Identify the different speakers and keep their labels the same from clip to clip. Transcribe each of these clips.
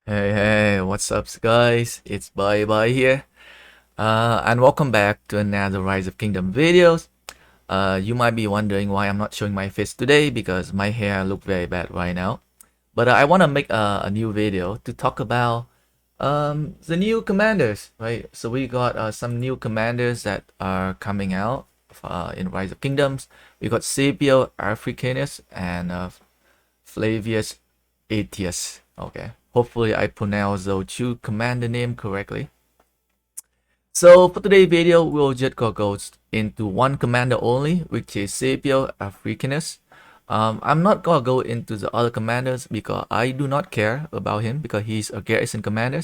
Speaker 1: Hey, what's up, guys? It's Bye here, and welcome back to another Rise of Kingdom videos. You might be wondering why I'm not showing my face today because my hair look very bad right now. But I want to make a new video to talk about the new commanders, right? So we got some new commanders that are coming out in Rise of Kingdoms. We got Scipio, Africanus, and Flavius Aetius. Okay. Hopefully I pronounce those two commander name correctly. So for today's video, we'll just go into one commander only, which is Scipio Africanus. I'm not gonna go into the other commanders because I do not care about him because he's a garrison commander,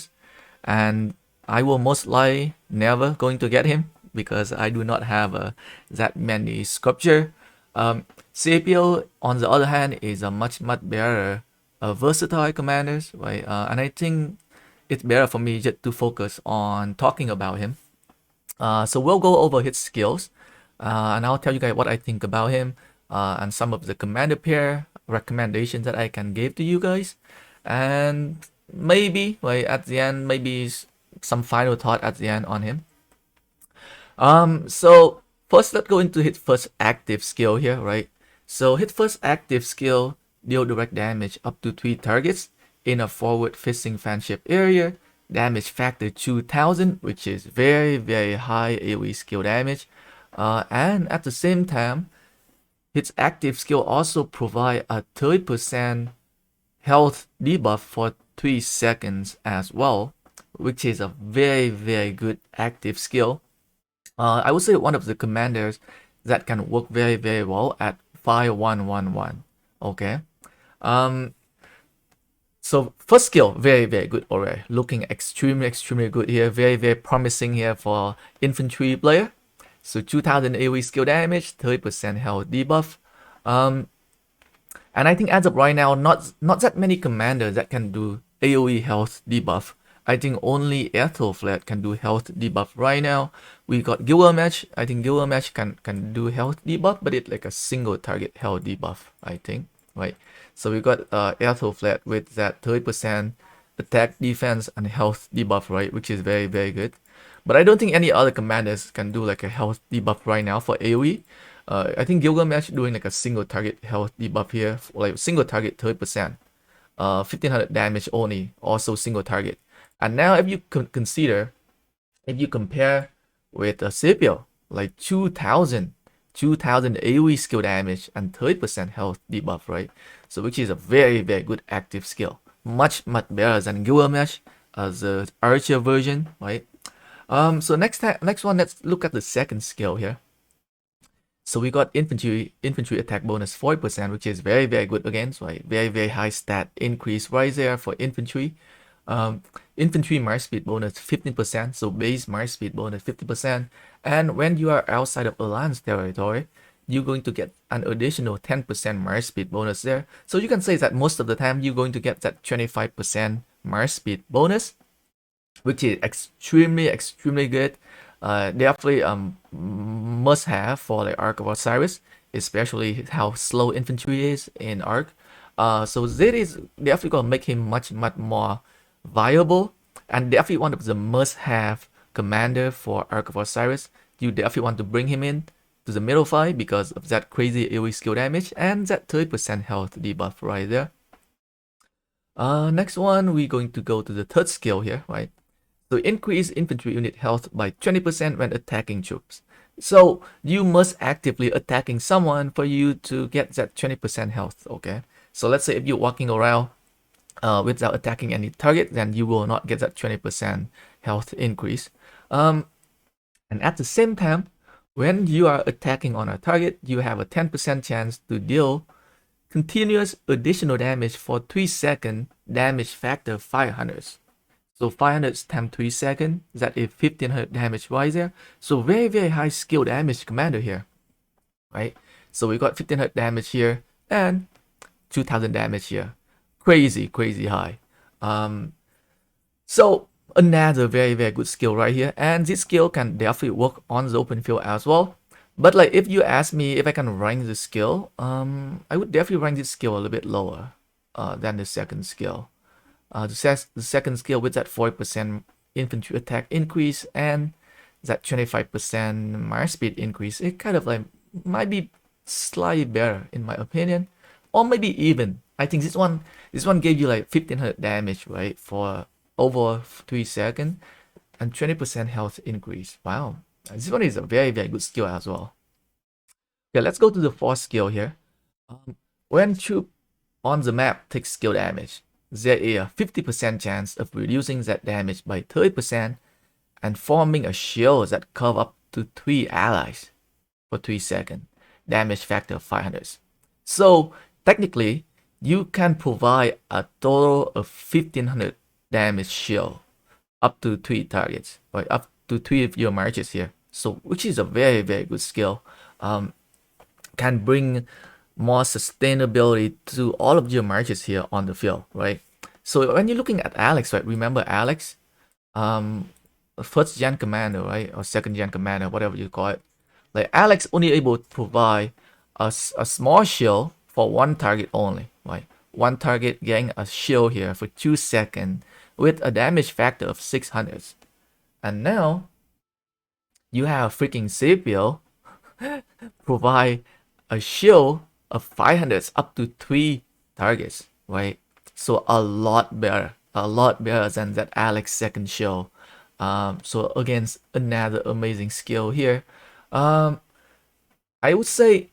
Speaker 1: and I will most likely never going to get him because I do not have that many sculpture. Scipio, on the other hand, is a much better versatile commander, right? And I think it's better for me just to focus on talking about him. So we'll go over his skills, and I'll tell you guys what I think about him, and some of the commander pair recommendations that I can give to you guys, and maybe like at the end, maybe some final thought at the end on him. So first let's go into his first active skill here, right? So his first active skill deal direct damage up to 3 targets in a forward facing fanship area. Damage factor 2000, which is very high AoE skill damage. And at the same time, his active skill also provide a 30% health debuff for 3 seconds as well, which is a very good active skill. I would say one of the commanders that can work very well at 5111. Okay. So first skill, very good already. Looking extremely good here. Very promising here for infantry player. So 2000 AoE skill damage, 30% health debuff. And I think as of right now, not that many commanders that can do AoE health debuff. I think only Ethelflaed can do health debuff right now. We got Gilgamesh. I think Gilgamesh can do health debuff, but it's like a single target health debuff, I think, right? So we got Ethelflaed with that 30% attack, defense, and health debuff, right? Which is very good. But I don't think any other commanders can do like a health debuff right now for AoE. I think Gilgamesh doing like a single target health debuff here, like single target 30%. 1500 damage only, also single target. And now if you consider, if you compare with Scipio, like 2000 AoE skill damage and 30% health debuff, right? So which is a very good active skill. Much better than Gilgamesh as the archer version, right? So next one, let's look at the second skill here. So we got infantry attack bonus 40%, which is very good again. So right? Very high stat increase right there for infantry. Infantry march speed bonus 15%, so base march speed bonus 50%. And when you are outside of Alliance territory, you're going to get an additional 10% march speed bonus there. So you can say that most of the time you're going to get that 25% march speed bonus, which is extremely good. Definitely must have for the Arc of Osiris, especially how slow infantry is in Arc. So that is definitely gonna make him much more viable, and definitely one of the must-have commander for Arc of Osiris. You definitely want to bring him in to the middle fight because of that crazy AoE skill damage and that 30% health debuff right there. Next one, we're going to go to the third skill here, right? So increase infantry unit health by 20% when attacking troops. So you must actively attacking someone for you to get that 20% health, okay? So let's say if you're walking around without attacking any target, then you will not get that 20% health increase. And at the same time, when you are attacking on a target, you have a 10% chance to deal continuous additional damage for 3 second damage factor 500. So 500 times 3 seconds, that is 1500 damage right there. So very high skill damage commander here, right? So we got 1500 damage here and 2000 damage here. Crazy high. So another very good skill right here, and this skill can definitely work on the open field as well. But like if you ask me if I can rank this skill, I would definitely rank this skill a little bit lower than the second skill. The second skill with that 40% infantry attack increase and that 25% march speed increase, it kind of like might be slightly better in my opinion, or maybe even. I think this one gave you like 1500 damage, right, for over 3 seconds and 20% health increase. Wow, this one is a very good skill as well. Okay, let's go to the fourth skill here. When troop on the map takes skill damage, there is a 50% chance of reducing that damage by 30% and forming a shield that covers up to 3 allies for 3 seconds. Damage factor 500. So technically, you can provide a total of 1500 damage shield up to 3 targets, right? Up to 3 of your marches here. So which is a very good skill. Can bring more sustainability to all of your marches here on the field, right? So when you're looking at Alex, right? Remember Alex, first gen commander, right, or second gen commander, whatever you call it. Like Alex only able to provide a small shield for one target only, right? One target getting a shield here for 2 seconds with a damage factor of 600. And now you have freaking Scipio provide a shield of 500 up to 3 targets, right? So a lot better than that Alex second shield. So against another amazing skill here. I would say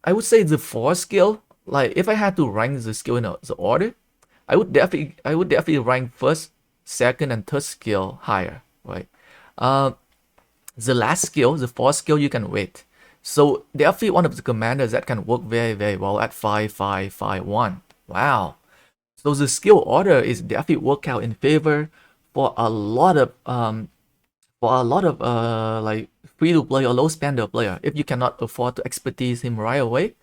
Speaker 1: the fourth skill, like if I had to rank the skill in the order, I would definitely rank first, second, and third skill higher, right? The last skill, the fourth skill, you can wait. So definitely one of the commanders that can work very well at 5-5-5-1. Wow. So the skill order is definitely work out in favor for a lot of like free to play or low spender player. If you cannot afford to expertise him right away,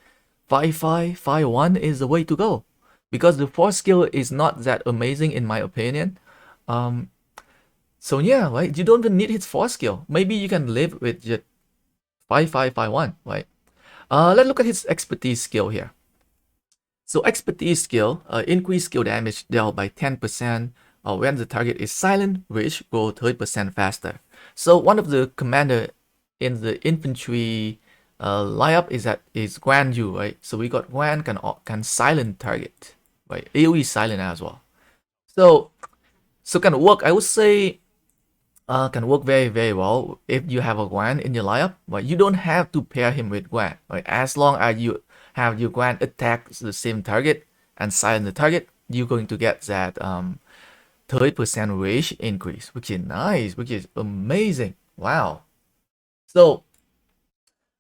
Speaker 1: 5-5-5-1 is the way to go. Because the fourth skill is not that amazing in my opinion. So yeah, right? You don't even need his fourth skill. Maybe you can live with just 5-5-5-1, right? Let's look at his expertise skill here. So expertise skill, increase skill damage dealt by 10% when the target is silent, which grow 30% faster. So one of the commander in the infantry lineup is Guan Yu, right? So we got Guan can silent target, right? AoE silent as well. So can work. I would say can work very well if you have a Guan in your lineup, but you don't have to pair him with Guan, right? As long as you have your Guan attack the same target and silent the target, you're going to get that 30% range increase, which is nice, which is amazing. Wow. So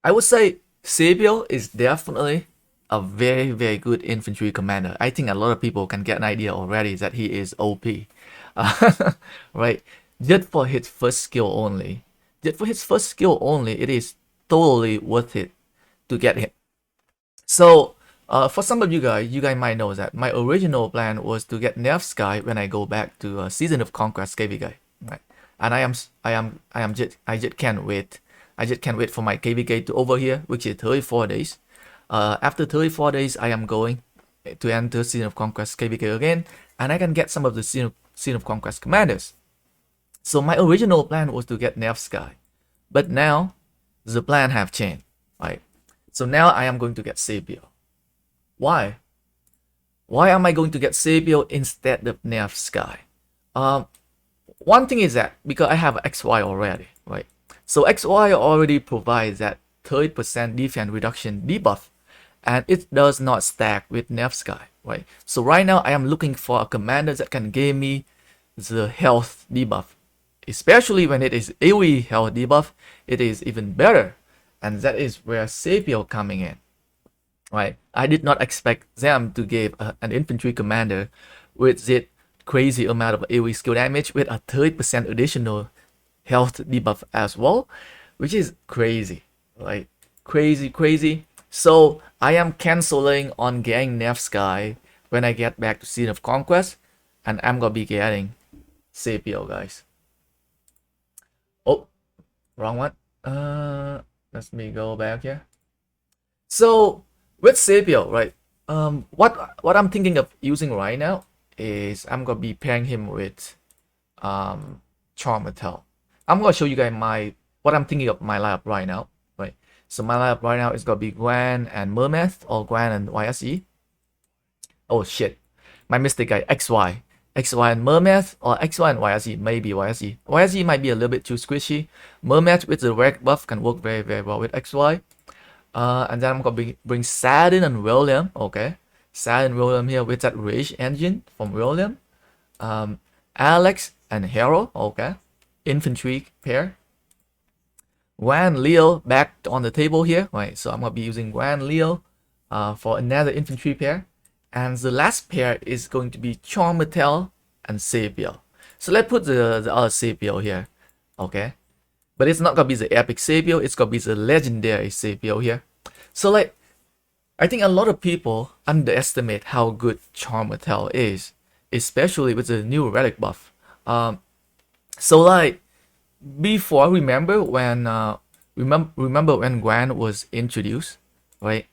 Speaker 1: I would say Scipio is definitely a very good infantry commander. I think a lot of people can get an idea already that he is OP. Right? Just for his first skill only. It is totally worth it to get him. So for some of you guys might know that my original plan was to get Nevsky when I go back to Season of Conquest KvK, right? And I just can't wait. I just can't wait for my KvK to over here, which is 34 days. After 34 days, I am going to enter Season of Conquest KvK again, and I can get some of the Season of Conquest commanders. So my original plan was to get Nevsky, but now the plan have changed, right? So now I am going to get Scipio. Why? Why am I going to get Scipio instead of Nevsky? One thing is that because I have XY already, right? So XY already provides that 30% defense reduction debuff, and it does not stack with Nevsky, right? So right now I am looking for a commander that can give me the health debuff. Especially when it is AoE health debuff, it is even better. And that is where Scipio coming in, right? I did not expect them to give an infantry commander with that crazy amount of AoE skill damage with a 30% additional health debuff as well, which is crazy, right? Crazy. So I am canceling on getting Nevsky when I get back to Scene of Conquest, and I'm gonna be getting Scipio, guys. Oh, wrong one. Let me go back here. So with Scipio, right? What I'm thinking of using right now is I'm gonna be pairing him with Charm Martel. I'm gonna show you guys what I'm thinking of my lineup right now, right? So my lineup right now is gonna be Gwen and Mermeth or Gwen and YSE. Oh shit, my mistake, guys. XY and Mermeth or XY and YSE, maybe YSE. YSE might be a little bit too squishy. Mermeth with the red buff can work very, very well with XY. And then I'm gonna bring Sadin and William, okay? Sadin and William here with that Rage engine from William. Alex and Hero, okay? Infantry pair. Gwen, Leo back on the table here, right? So I'm gonna be using Gwen, Leo for another infantry pair. And the last pair is going to be Charm Martel and Scipio. So let's put the other Scipio here, okay? But it's not gonna be the epic Scipio, it's gonna be the legendary Scipio here. So like, I think a lot of people underestimate how good Charm Martel is, especially with the new relic buff. So like, before, remember when Gwen was introduced, right?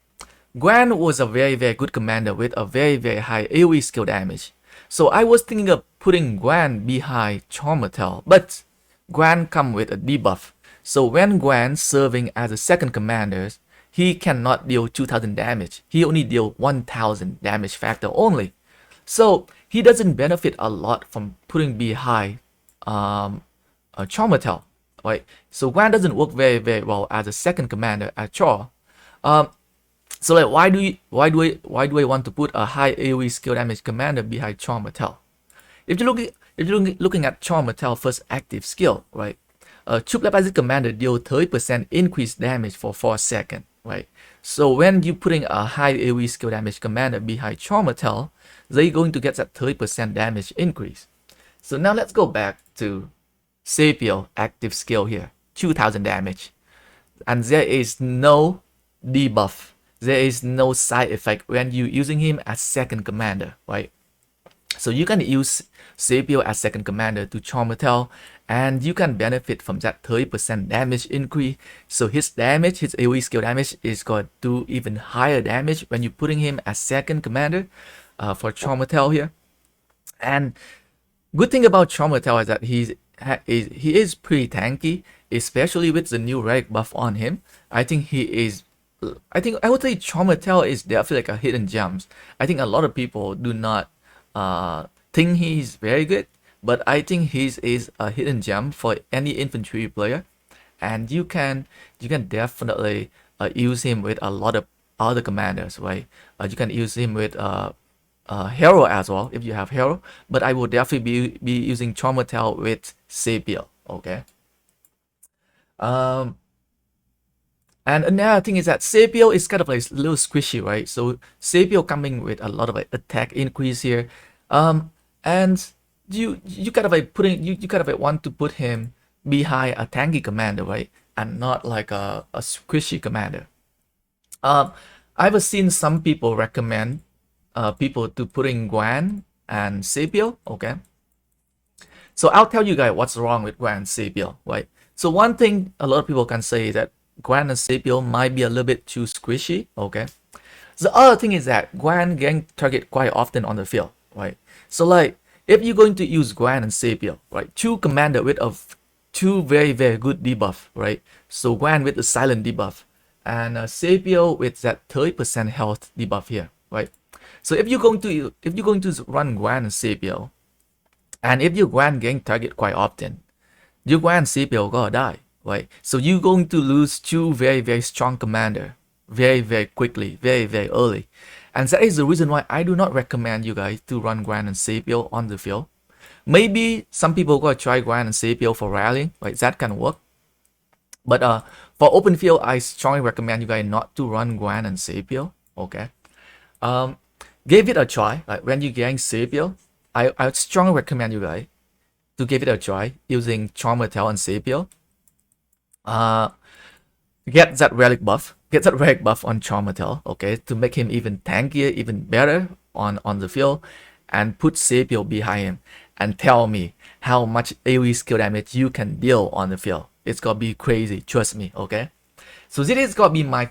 Speaker 1: Gwen was a very, very good commander with a very, very high AoE skill damage. So I was thinking of putting Gwen behind Charm Martel, but Gwen come with a debuff. So when Gwen serving as a second commander, he cannot deal 2000 damage. He only deal 1000 damage factor only. So he doesn't benefit a lot from putting behind Charm Martel, right? So Gwen doesn't work very, very well as a second commander at Char. So like, why do I want to put a high AoE skill damage commander behind Charm Martel? If you're looking at Charm Martel first active skill, right? Chup as a commander deal 30% increased damage for 4 seconds, right? So when you putting a high AoE skill damage commander behind Charm Martel, they're going to get that 30% damage increase. So now let's go back to Scipio active skill here, 2000 damage, and there is no debuff. There is no side effect when you using him as second commander, right? So you can use Scipio as second commander to Charm Martel, and you can benefit from that 30% damage increase. So his damage, his AoE skill damage is going to do even higher damage when you're putting him as second commander for Charm Martel here. And good thing about Charm Martel is that he is pretty tanky, especially with the new relic buff on him. I would say Charm Martel is definitely like a hidden gems. I think a lot of people do not think he's very good, but I think he is a hidden gem for any infantry player, and you can definitely use him with a lot of other commanders, right? You can use him with Hero as well if you have Hero, but I will definitely be using Charm Martel with Scipio, okay? And another thing is that Scipio is kind of like a little squishy, right? So Scipio coming with a lot of like attack increase here, and you kind of like want to put him behind a tanky commander, right? And not like a squishy commander. I've seen some people recommend people to putting Gwen and Scipio, okay? So I'll tell you guys what's wrong with Gwen and Scipio, right? So one thing a lot of people can say is that Gwen and Scipio might be a little bit too squishy, okay? The other thing is that Gwen getting target quite often on the field, right? So like, if you're going to use Gwen and Scipio, right? Two commander with two very, very good debuff, right? So Gwen with the silent debuff, and Scipio with that 30% health debuff here, right? So if you're going to run Gwen and Scipio, and if your Gwen getting target quite often, your Gwen and Scipio gonna die, right? So you're going to lose two very, very strong commander very, very quickly, very, very early. And that is the reason why I do not recommend you guys to run Gwen and Scipio on the field. Maybe some people gonna try Gwen and Scipio for rallying, right? That can work. But for open field, I strongly recommend you guys not to run Gwen and Scipio, okay? Give it a try. Like when you're getting Scipio, I strongly recommend you guys to give it a try using Charm Martel and Scipio. Get that relic buff. Get that relic buff on Charm Martel, okay, to make him even tankier, even better on the field, and put Scipio behind him, and tell me how much AoE skill damage you can deal on the field. It's gonna be crazy, trust me, okay? So this is gonna be my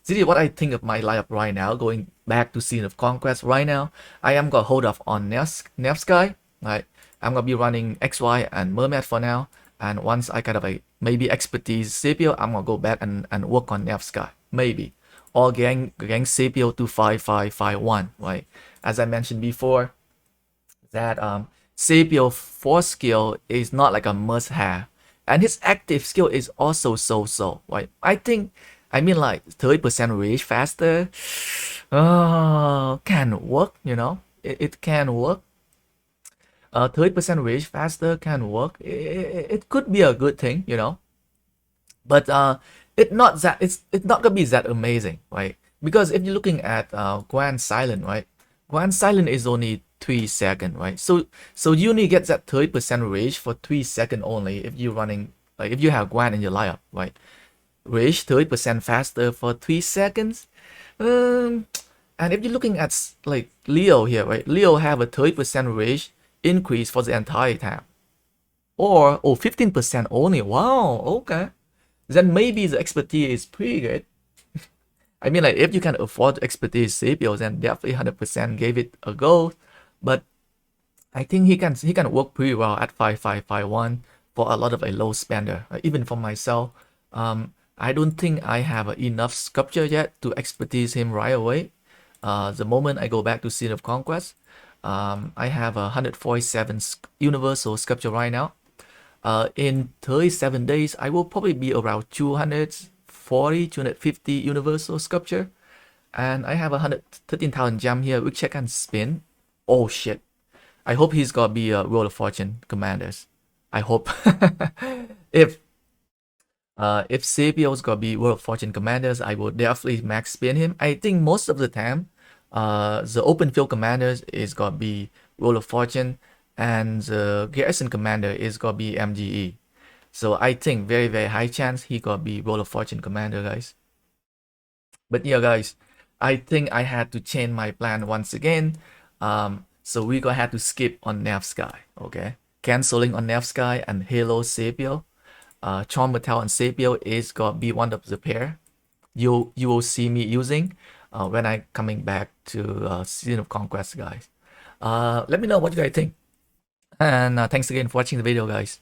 Speaker 1: this is what I think of my lineup right now. Going back to Scene of Conquest right now, I am gonna hold off on Nevsky. Right, I'm gonna be running XY and Mermaid for now. And once I kind of like maybe expertise Scipio, I'm gonna go back and work on Nevsky maybe, or gang Scipio to 5551. Right, as I mentioned before, that Scipio force skill is not like a must-have, and his active skill is also so-so. Right, I mean like 30% reach faster. Can work, you know. It can work. 30% reach faster can work. It could be a good thing, you know. But it's not gonna be that amazing, right? Because if you're looking at Grand Silent, right? Grand Silent is only 3 seconds, right? So you only get that 30% range for 3 seconds only if you're running like if you have Grand in your lineup, right? Range 30% faster for 3 seconds. Um, and if you're looking at like Leo here, right? Leo have a 30% range increase for the entire time, or 15% only. Wow, okay. Then maybe the expertise is pretty good. I mean, like if you can afford expertise CPO, then definitely 100% gave it a go. But I think he can work pretty well at 5551 for a lot of a low spender. Even for myself, I don't think I have enough sculpture yet to expertise him right away. The moment I go back to Scene of Conquest, I have a 147 universal sculpture right now. In 37 days, I will probably be around 240, 250 universal sculpture. And I have 113,000 gem here, which I can spin. Oh shit. I hope he's gonna be a Roll of Fortune commanders. I hope. if if Scipio's gonna be World of Fortune commanders, I will definitely max spin him. I think most of the time, the open field commanders is gonna be Roll of Fortune, and the garrison commander is gonna be MGE. So I think very high chance he gonna be Roll of Fortune commander, guys. But yeah, guys, I think I had to change my plan once again. So we gonna have to skip on Nevsky, okay? Canceling on Nevsky and Halo Scipio. Charm Martel and Scipio is gonna be one of the pair you will see me using when I coming back to Season of Conquest, guys. Let me know what you guys think. And thanks again for watching the video, guys.